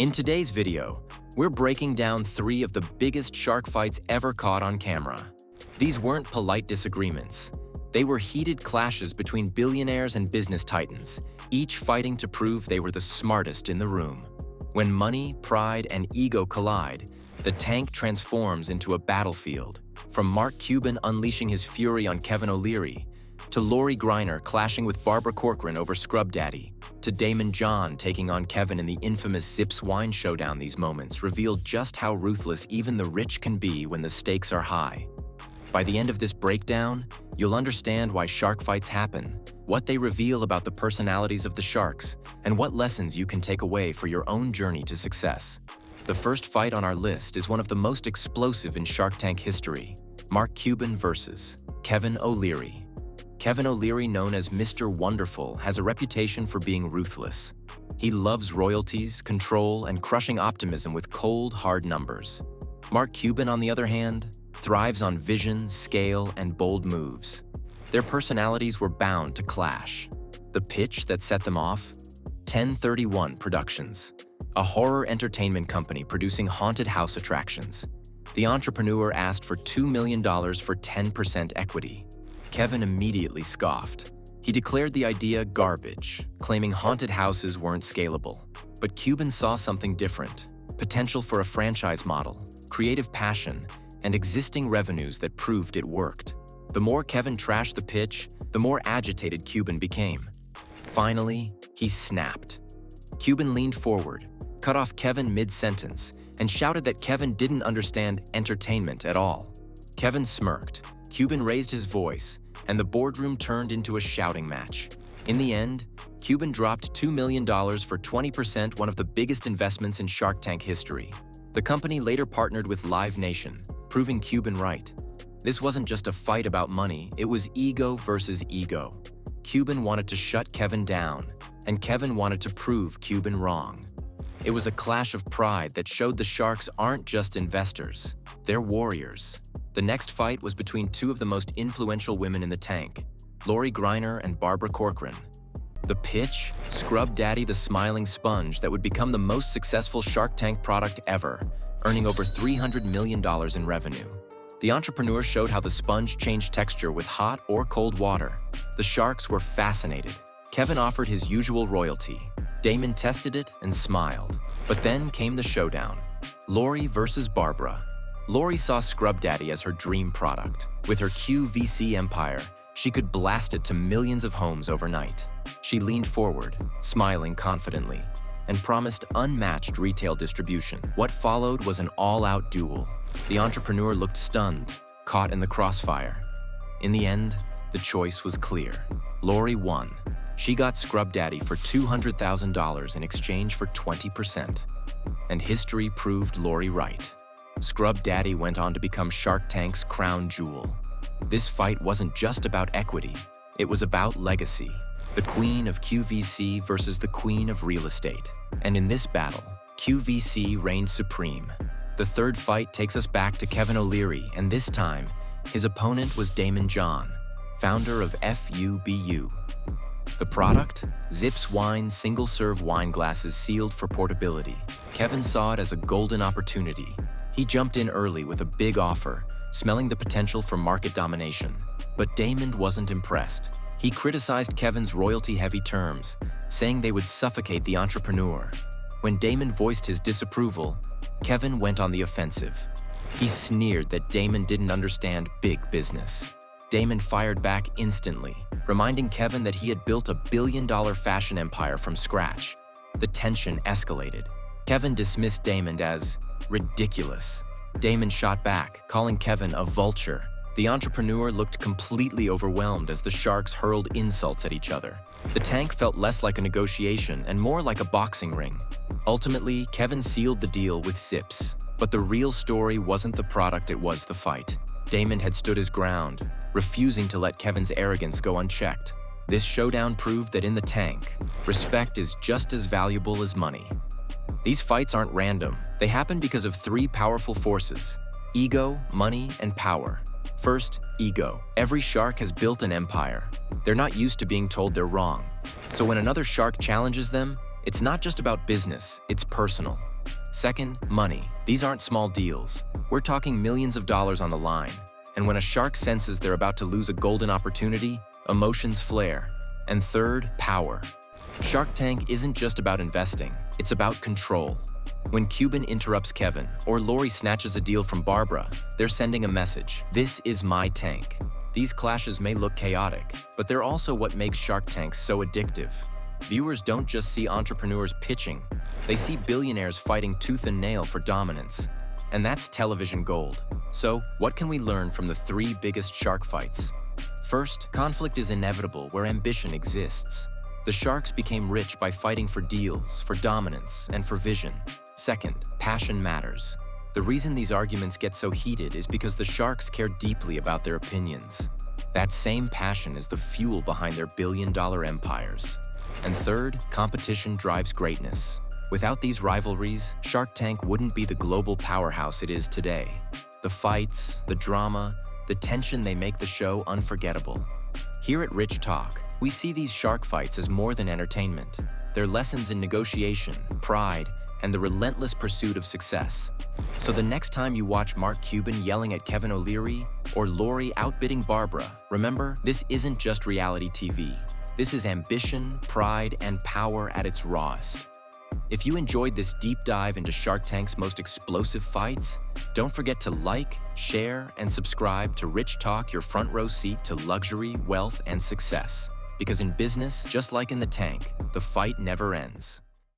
In today's video, we're breaking down 3 of the biggest shark fights ever caught on camera. These weren't polite disagreements. They were heated clashes between billionaires and business titans, each fighting to prove they were the smartest in the room. When money, pride, and ego collide, the tank transforms into a battlefield. From Mark Cuban unleashing his fury on Kevin O'Leary, to Greiner clashing with Barbara Corcoran over Scrub Daddy, to Daymond John taking on Kevin in the infamous Zips wine showdown, these moments revealed just how ruthless even the rich can be when the stakes are high. By the end of this breakdown, you'll understand why shark fights happen, what they reveal about the personalities of the sharks, and what lessons you can take away for your own journey to success. The first fight on our list is one of the most explosive in Shark Tank history: Mark Cuban versus Kevin O'Leary. Kevin O'Leary, known as Mr. Wonderful, has a reputation for being ruthless. He loves royalties, control, and crushing optimism with cold, hard numbers. Mark Cuban, on the other hand, thrives on vision, scale, and bold moves. Their personalities were bound to clash. The pitch that set them off? 1031 Productions, a horror entertainment company producing haunted house attractions. The entrepreneur asked for $2 million for 10% equity. Kevin immediately scoffed. He declared the idea garbage, claiming haunted houses weren't scalable. But Cuban saw something different: potential for a franchise model, creative passion, and existing revenues that proved it worked. The more Kevin trashed the pitch, the more agitated Cuban became. Finally, he snapped. Cuban leaned forward, cut off Kevin mid-sentence, and shouted that Kevin didn't understand entertainment at all. Kevin smirked. Cuban raised his voice, and the boardroom turned into a shouting match. In the end, Cuban dropped $2 million for 20%, one of the biggest investments in Shark Tank history. The company later partnered with Live Nation, proving Cuban right. This wasn't just a fight about money, it was ego versus ego. Cuban wanted to shut Kevin down, and Kevin wanted to prove Cuban wrong. It was a clash of pride that showed the sharks aren't just investors, they're warriors. The next fight was between 2 of the most influential women in the tank, Greiner and Barbara Corcoran. The pitch? Scrub Daddy, the smiling sponge that would become the most successful Shark Tank product ever, earning over $300 million in revenue. The entrepreneur showed how the sponge changed texture with hot or cold water. The sharks were fascinated. Kevin offered his usual royalty. Daymond tested it and smiled. But then came the showdown: Lori versus Barbara. Lori saw Scrub Daddy as her dream product. With her QVC empire, she could blast it to millions of homes overnight. She leaned forward, smiling confidently, and promised unmatched retail distribution. What followed was an all-out duel. The entrepreneur looked stunned, caught in the crossfire. In the end, the choice was clear. Lori won. She got Scrub Daddy for $200,000 in exchange for 20%. And history proved Lori right. Scrub Daddy went on to become Shark Tank's crown jewel. This fight wasn't just about equity, it was about legacy. The queen of QVC versus the queen of real estate. And in this battle, QVC reigned supreme. The third fight takes us back to Kevin O'Leary, and this time, his opponent was Daymond John, founder of FUBU. The product? Zips wine single-serve wine glasses sealed for portability. Kevin saw it as a golden opportunity. He jumped in early with a big offer, smelling the potential for market domination. But Daymond wasn't impressed. He criticized Kevin's royalty-heavy terms, saying they would suffocate the entrepreneur. When Daymond voiced his disapproval, Kevin went on the offensive. He sneered that Daymond didn't understand big business. Daymond fired back instantly, reminding Kevin that he had built a billion-dollar fashion empire from scratch. The tension escalated. Kevin dismissed Daymond as ridiculous. Daymond shot back, calling Kevin a vulture. The entrepreneur looked completely overwhelmed as the sharks hurled insults at each other. The tank felt less like a negotiation and more like a boxing ring. Ultimately, Kevin sealed the deal with Zips. But the real story wasn't the product, it was the fight. Daymond had stood his ground, refusing to let Kevin's arrogance go unchecked. This showdown proved that in the tank, respect is just as valuable as money. These fights aren't random. They happen because of 3 powerful forces: ego, money, and power. First, ego. Every shark has built an empire. They're not used to being told they're wrong. So when another shark challenges them, It's not just about business, it's personal. Second, money. These aren't small deals. We're talking millions of dollars on the line. And when a shark senses they're about to lose a golden opportunity, emotions flare. And third, power. Shark Tank isn't just about investing, it's about control. When Cuban interrupts Kevin, or Lori snatches a deal from Barbara, they're sending a message. This is my tank. These clashes may look chaotic, but they're also what makes Shark Tank so addictive. Viewers don't just see entrepreneurs pitching, they see billionaires fighting tooth and nail for dominance. And that's television gold. So, what can we learn from the 3 biggest shark fights? First, conflict is inevitable where ambition exists. The sharks became rich by fighting for deals, for dominance, and for vision. Second, passion matters. The reason these arguments get so heated is because the sharks care deeply about their opinions. That same passion is the fuel behind their billion-dollar empires. And third, competition drives greatness. Without these rivalries, Shark Tank wouldn't be the global powerhouse it is today. The fights, the drama, the tension, they make the show unforgettable. Here at Rich Talk, we see these shark fights as more than entertainment. They're lessons in negotiation, pride, and the relentless pursuit of success. So the next time you watch Mark Cuban yelling at Kevin O'Leary or Lori outbidding Barbara, remember, this isn't just reality TV. This is ambition, pride, and power at its rawest. If you enjoyed this deep dive into Shark Tank's most explosive fights, don't forget to like, share, and subscribe to Rich Talk, your front row seat to luxury, wealth, and success. Because in business, just like in the tank, the fight never ends.